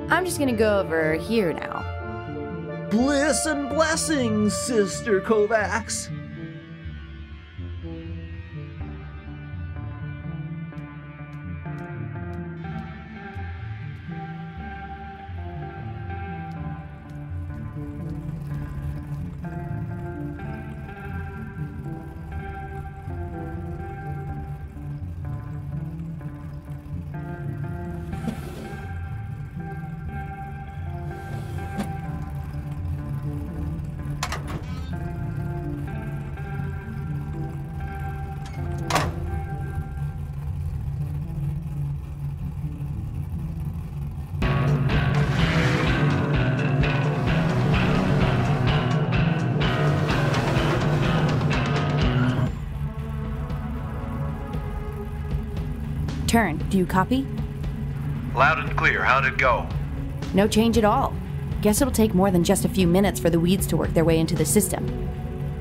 I'm just gonna go over here now. Bliss and blessings, Sister Kovacs. Turn. Do you copy? Loud and clear. How'd it go? No change at all. Guess it'll take more than just a few minutes for the weeds to work their way into the system.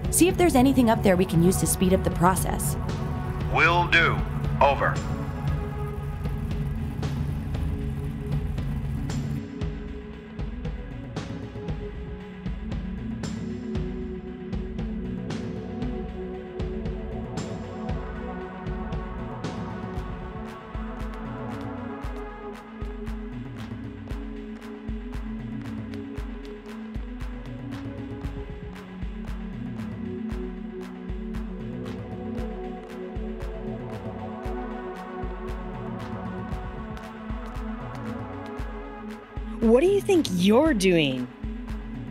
See if there's anything up there we can use to speed up the process. Will do. Over. What do you think you're doing?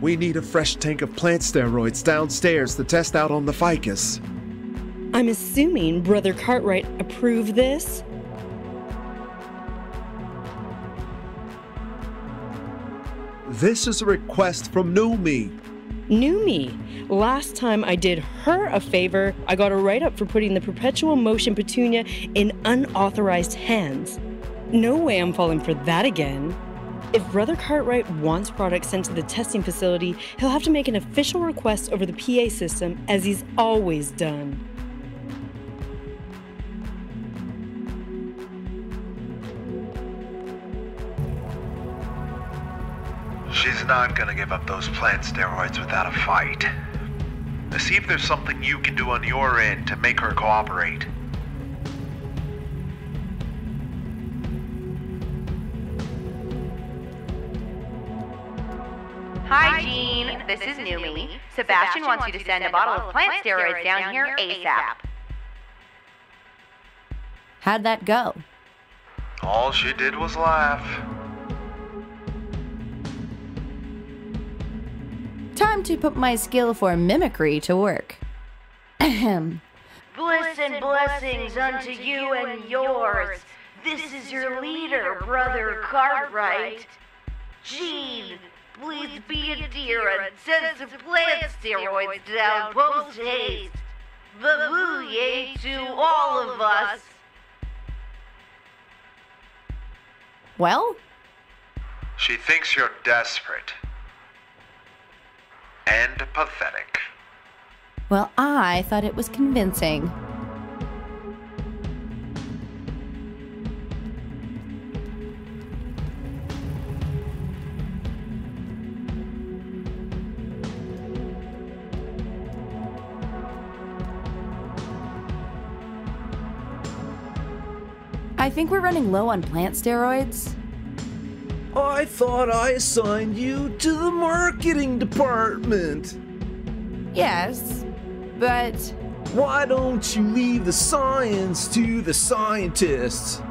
We need a fresh tank of plant steroids downstairs to test out on the ficus. I'm assuming Brother Cartwright approved this? This is a request from Noomi. Noomi. Last time I did her a favor, I got a write-up for putting the perpetual motion petunia in unauthorized hands. No way I'm falling for that again. If Brother Cartwright wants products sent to the testing facility, he'll have to make an official request over the PA system, as he's always done. She's not gonna give up those plant steroids without a fight. Now see if there's something you can do on your end to make her cooperate. Hi, Jean. This is Noomi. Sebastian wants you to send a bottle of plant steroids down here ASAP. How'd that go? All she did was laugh. Time to put my skill for mimicry to work. Ahem. Bliss and blessings unto you and yours. This is your leader, Brother Cartwright. Jean, please be a dear and send some plant steroids down post haste. Babooye to all of us. Well? She thinks you're desperate. And pathetic. Well, I thought it was convincing. I think we're running low on plant steroids. I thought I assigned you to the marketing department. Yes, but... Why don't you leave the science to the scientists?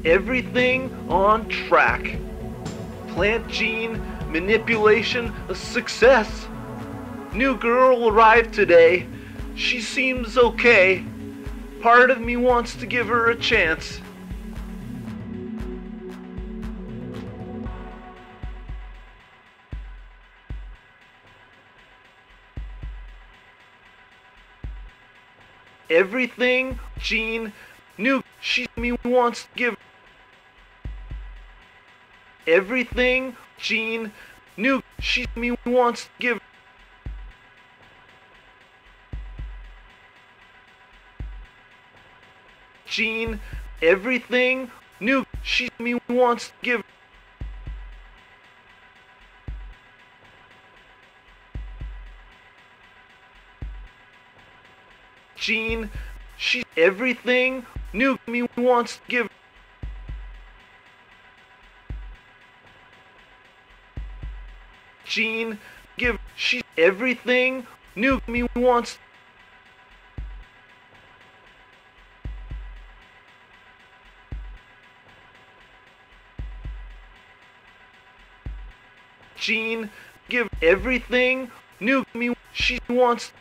Everything on track. Plant gene manipulation a success. New girl arrived today. She seems okay. Part of me wants to give her a chance. everything Jean knew she wants to give. Everything Jean knew she wants to give. Jean, everything new she wants to give. Jean, she everything new me wants to give. Jean, give she everything new me wants. Jean, give everything new me she wants.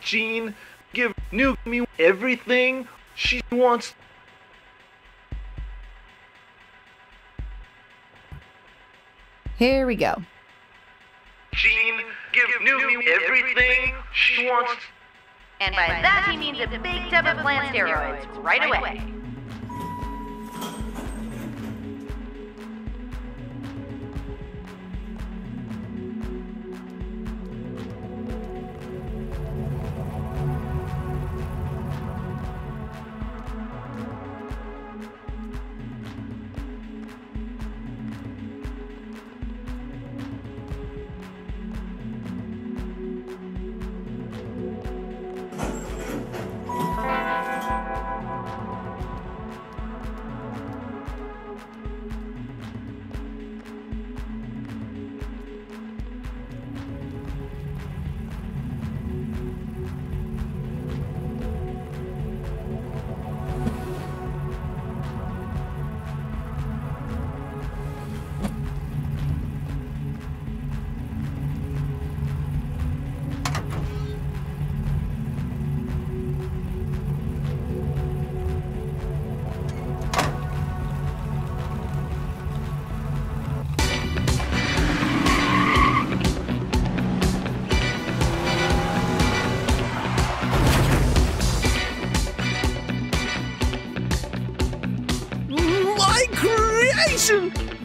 Jean, give new me everything she wants. Here we go. Jean, give new me everything she wants. And by that he means a big tub of plant steroids right away.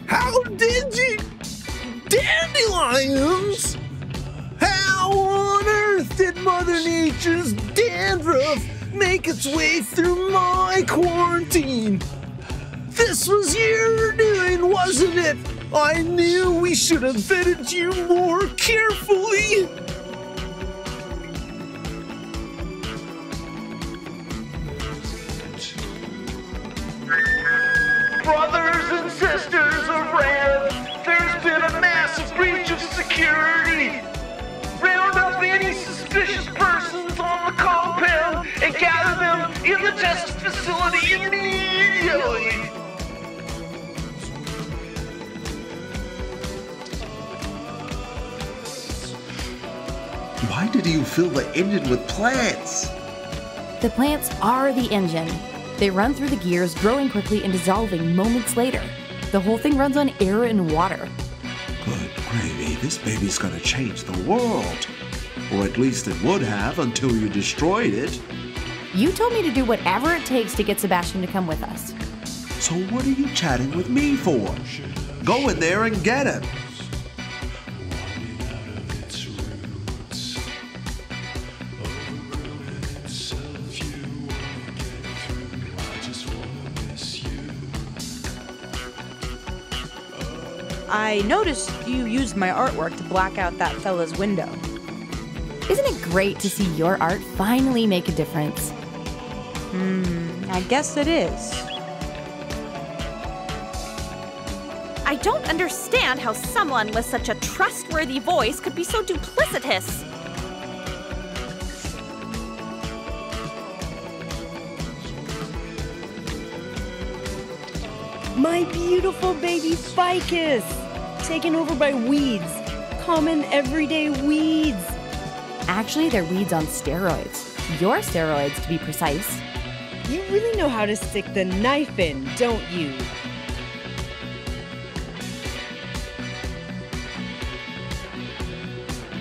How did you? Dandelions? How on earth did Mother Nature's dandruff make its way through my quarantine? This was your doing, wasn't it? I knew we should have vetted you more carefully. Brothers and sisters of Rev, there's been a massive breach of security. Round up any suspicious persons on the compound and gather them in the test facility immediately. Why did you fill the engine with plants? The plants are the engine. They run through the gears, growing quickly and dissolving moments later. The whole thing runs on air and water. Good gravy, this baby's gonna change the world. Or at least it would have until you destroyed it. You told me to do whatever it takes to get Sebastian to come with us. So what are you chatting with me for? Go in there and get him. I noticed you used my artwork to black out that fella's window. Isn't it great to see your art finally make a difference? I guess it is. I don't understand how someone with such a trustworthy voice could be so duplicitous. My beautiful baby ficus, taken over by weeds, common everyday weeds. Actually, they're weeds on steroids. Your steroids, to be precise. You really know how to stick the knife in, don't you?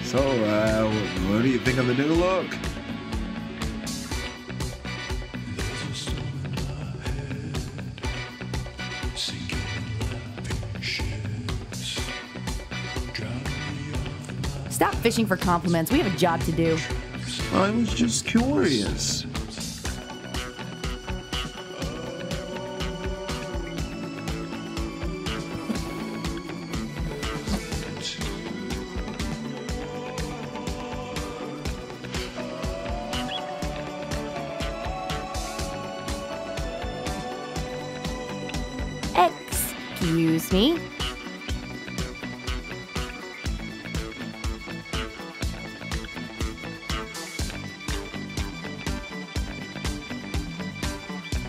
So, what do you think of the new look? Stop fishing for compliments. We have a job to do. I was just curious. Excuse me.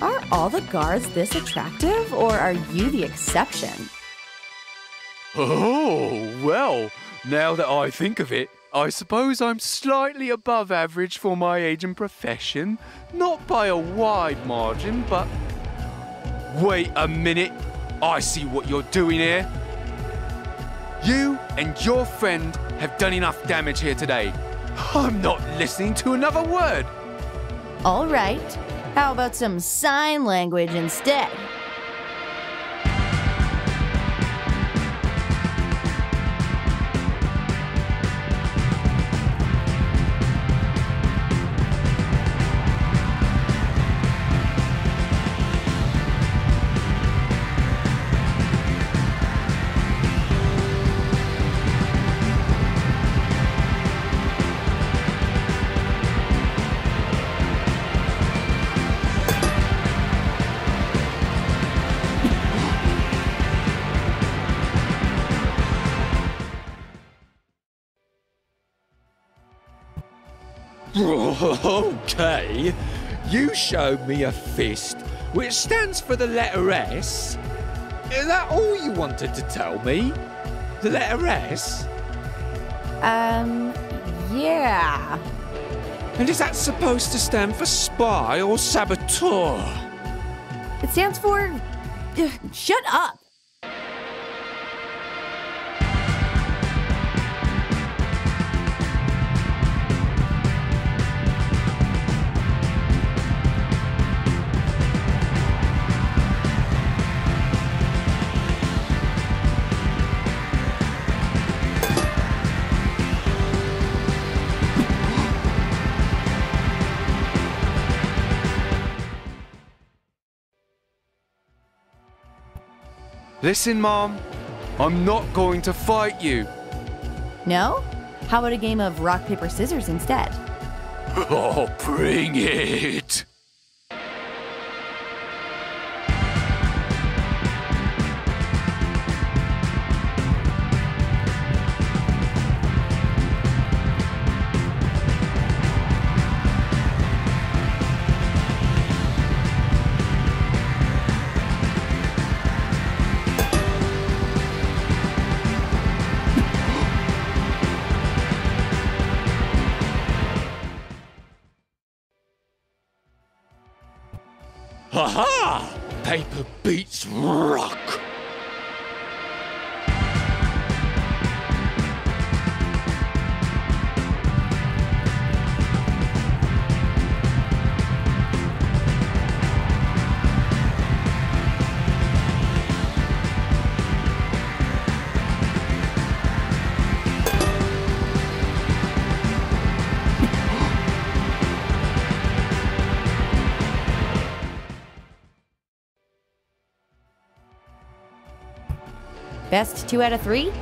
Are all the guards this attractive, or are you the exception? Oh, well, now that I think of it, I suppose I'm slightly above average for my age and profession. Not by a wide margin, but... Wait a minute. I see what you're doing here. You and your friend have done enough damage here today. I'm not listening to another word. All right. How about some sign language instead? Okay, you showed me a fist, which stands for the letter S. Is that all you wanted to tell me? The letter S? Yeah. And is that supposed to stand for spy or saboteur? It stands for... shut up! Listen, Mom, I'm not going to fight you. No? How about a game of rock, paper, scissors instead? Oh, bring it! Ha-ha! Paper beats rock! Best 2 out of 3?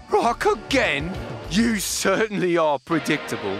Rock again? You certainly are predictable.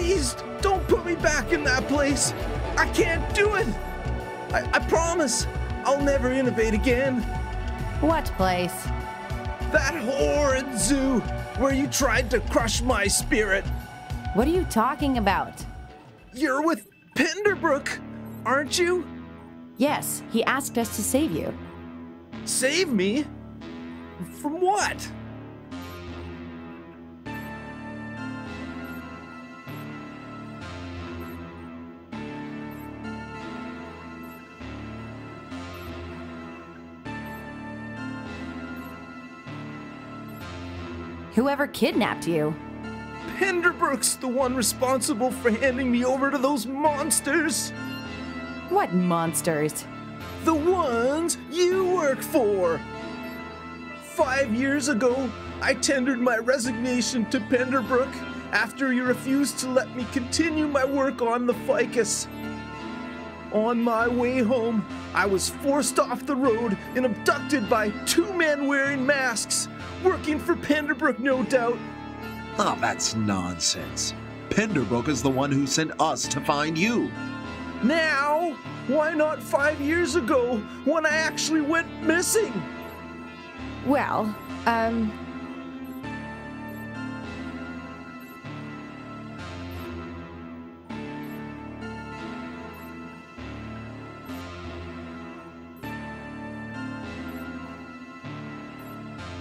Please, don't put me back in that place. I can't do it. I promise I'll never innovate again. What place? That horrid zoo where you tried to crush my spirit. What are you talking about? You're with Penderbrook, aren't you? Yes, he asked us to save you. Save me? From what? Whoever kidnapped you. Penderbrook's the one responsible for handing me over to those monsters. What monsters? The ones you work for. 5 years ago, I tendered my resignation to Penderbrook after he refused to let me continue my work on the ficus. On my way home, I was forced off the road and abducted by 2 men wearing masks, working for Penderbrook, no doubt. Oh, that's nonsense. Penderbrook is the one who sent us to find you. Now? Why not 5 years ago, when I actually went missing? Well,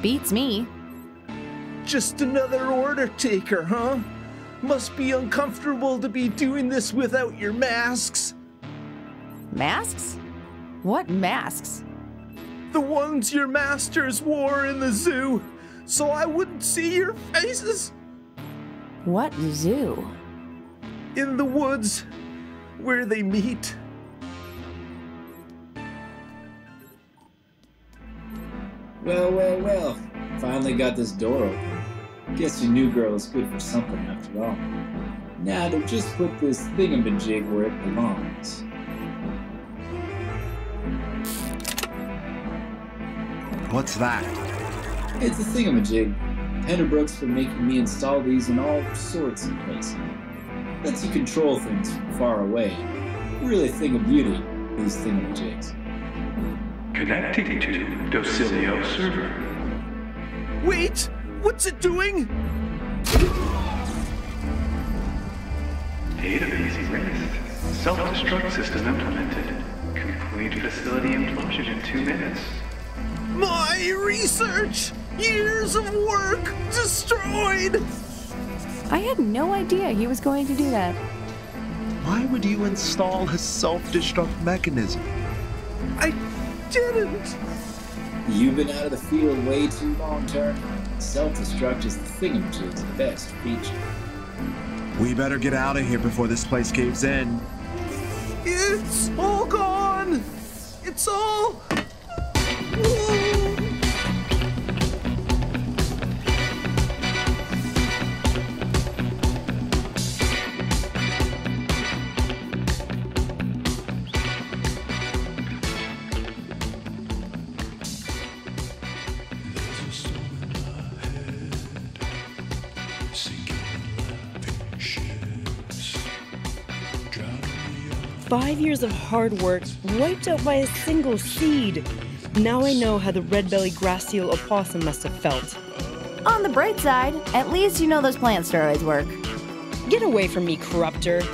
beats me. Just another order taker, huh? Must be uncomfortable to be doing this without your masks. Masks? What masks? The ones your masters wore in the zoo, so I wouldn't see your faces. What zoo? In the woods, where they meet. Well. Finally got this door open. Guess your new girl is good for something after all. Now to just put this thingamajig where it belongs. What's that? It's a thingamajig. Penderbrook's been making me install these in all sorts of places. Lets you control things from far away. Really a thing of beauty, these thingamajigs. Connecting to Docilio server. Wait! What's it doing? Database erased. Self-destruct system implemented. Complete facility implosion in 2 minutes. My research! Years of work destroyed! I had no idea he was going to do that. Why would you install a self-destruct mechanism? I didn't! You've been out of the field way too long, Turk. Self-destruct is the thingamajig's best feature. We better get out of here before this place caves in. It's all gone! It's all... 5 years of hard work wiped out by a single seed. Now I know how the red-bellied grass seal opossum must have felt. On the bright side, at least you know those plant steroids work. Get away from me, corruptor.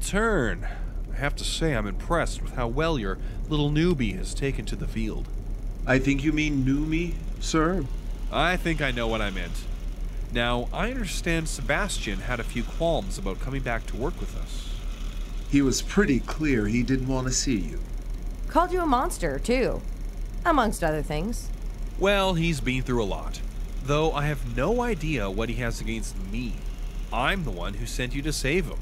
return. I have to say I'm impressed with how well your little newbie has taken to the field. I think you mean Noomi, sir? I think I know what I meant. Now, I understand Sebastian had a few qualms about coming back to work with us. He was pretty clear he didn't want to see you. Called you a monster, too. Amongst other things. Well, he's been through a lot. Though I have no idea what he has against me. I'm the one who sent you to save him.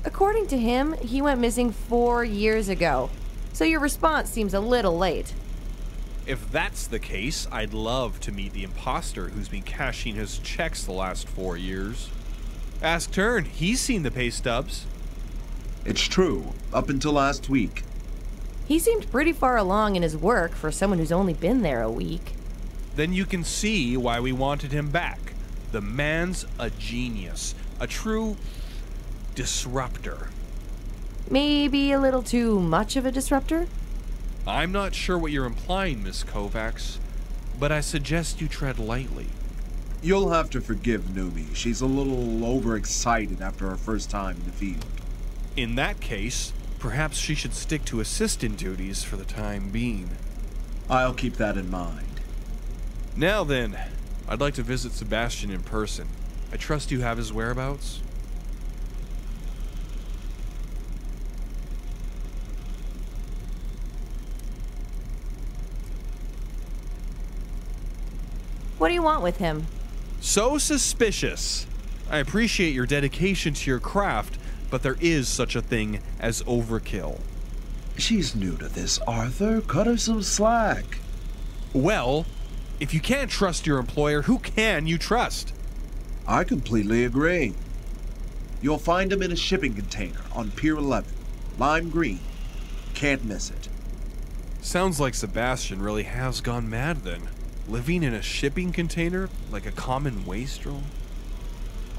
According to him, he went missing 4 years ago. So your response seems a little late. If that's the case, I'd love to meet the imposter who's been cashing his checks the last 4 years. Ask Tern, he's seen the pay stubs. It's true, up until last week. He seemed pretty far along in his work for someone who's only been there a week. Then you can see why we wanted him back. The man's a genius, a true disruptor. Maybe a little too much of a disruptor? I'm not sure what you're implying, Miss Kovacs, but I suggest you tread lightly. You'll have to forgive Noomi. She's a little overexcited after her first time in the field. In that case, perhaps she should stick to assistant duties for the time being. I'll keep that in mind. Now then, I'd like to visit Sebastian in person. I trust you have his whereabouts? What do you want with him? So suspicious. I appreciate your dedication to your craft, but there is such a thing as overkill. She's new to this, Arthur. Cut her some slack. Well, if you can't trust your employer, who can you trust? I completely agree. You'll find him in a shipping container on Pier 11. Lime green. Can't miss it. Sounds like Sebastian really has gone mad then. Living in a shipping container like a common wastrel?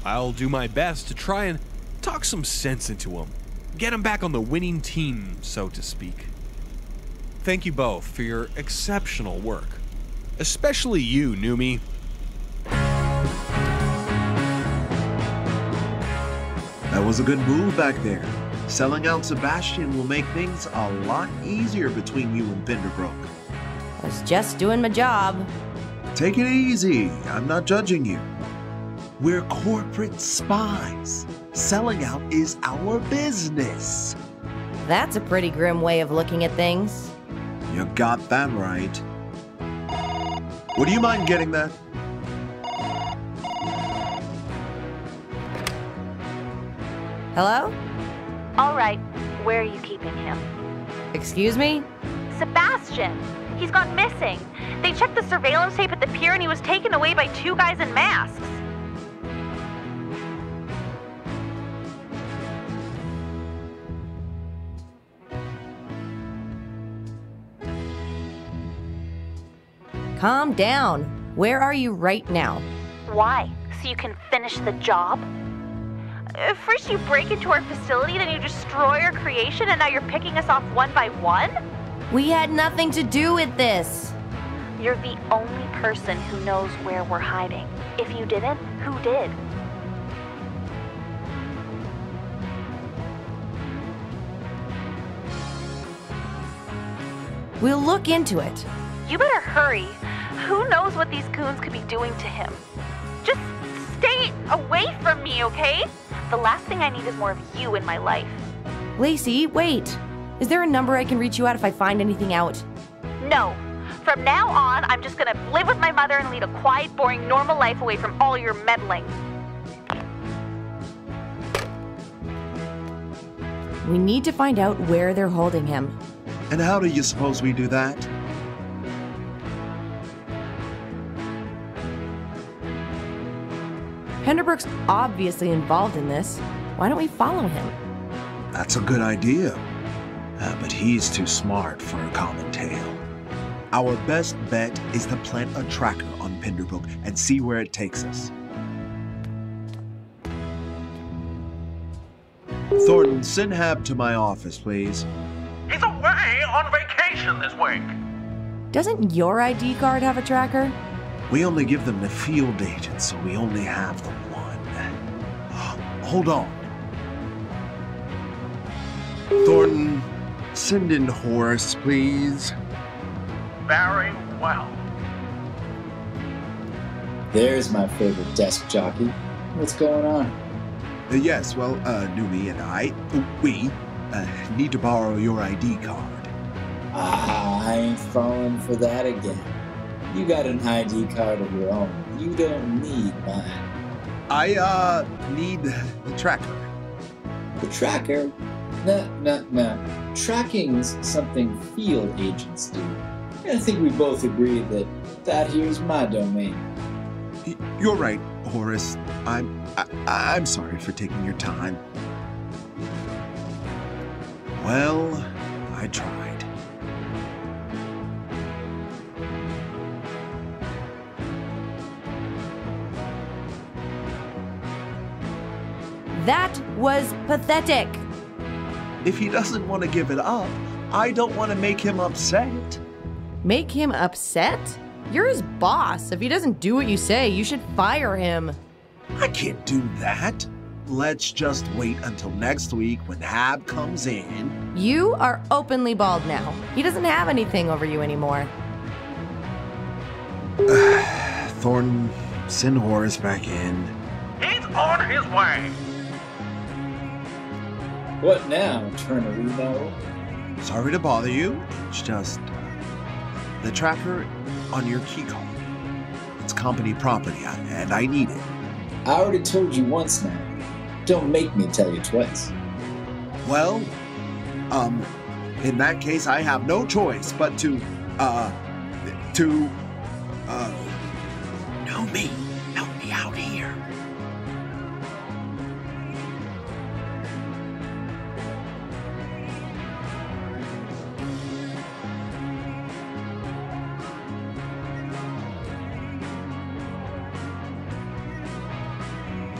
I'll do my best to try and talk some sense into him. Get him back on the winning team, so to speak. Thank you both for your exceptional work. Especially you, Noomi. That was a good move back there. Selling out Sebastian will make things a lot easier between you and Pinderbrook. I was just doing my job. Take it easy. I'm not judging you. We're corporate spies. Selling out is our business. That's a pretty grim way of looking at things. You got that right. Would you mind getting that? Hello? All right, where are you keeping him? Excuse me? Sebastian! He's gone missing. They checked the surveillance tape at the pier and he was taken away by 2 guys in masks. Calm down. Where are you right now? Why? So you can finish the job? First you break into our facility, then you destroy our creation, and now you're picking us off one by one? We had nothing to do with this. You're the only person who knows where we're hiding. If you didn't, who did? We'll look into it. You better hurry. Who knows what these goons could be doing to him? Just stay away from me, okay? The last thing I need is more of you in my life. Lacey, wait. Is there a number I can reach you at if I find anything out? No. From now on, I'm just gonna live with my mother and lead a quiet, boring, normal life away from all your meddling. We need to find out where they're holding him. And how do you suppose we do that? Pinderbrook's obviously involved in this. Why don't we follow him? That's a good idea. But he's too smart for a common tale. Our best bet is to plant a tracker on Pinderbrook and see where it takes us. Thornton, send Hab to my office, please. Hey, on vacation this week. Doesn't your ID card have a tracker? We only give them to field agents, so we only have the one. Hold on. Thornton, send in Horace, please. Very well. There's my favorite desk jockey. What's going on? Yes, well, Noomi and we need to borrow your ID card. I ain't falling for that again. You got an ID card of your own. You don't need mine. I, need the tracker. The tracker? No. Tracking's something field agents do. And I think we both agree that here's my domain. You're right, Horace. I'm sorry for taking your time. Well, I tried. That was pathetic. If he doesn't want to give it up, I don't want to make him upset. Make him upset? You're his boss. If he doesn't do what you say, you should fire him. I can't do that. Let's just wait until next week when Hab comes in. You are openly bald now. He doesn't have anything over you anymore. Thornton, send Horace back in. He's on his way. What now, Turnerino? Sorry to bother you. It's just the tracker on your key card. It's company property, and I need it. I already told you once now. Don't make me tell you twice. Well, in that case, I have no choice but to Noomi, help me out here.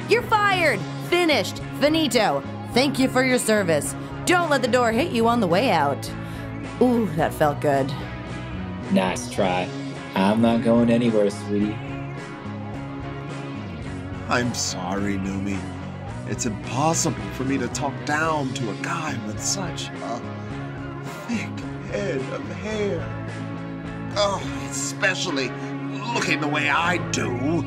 You're fired! Finished! Finito! Thank you for your service. Don't let the door hit you on the way out. Ooh, that felt good. Nice try. I'm not going anywhere, sweetie. I'm sorry, Noomi. It's impossible for me to talk down to a guy with such a thick head of hair. Oh, especially looking the way I do.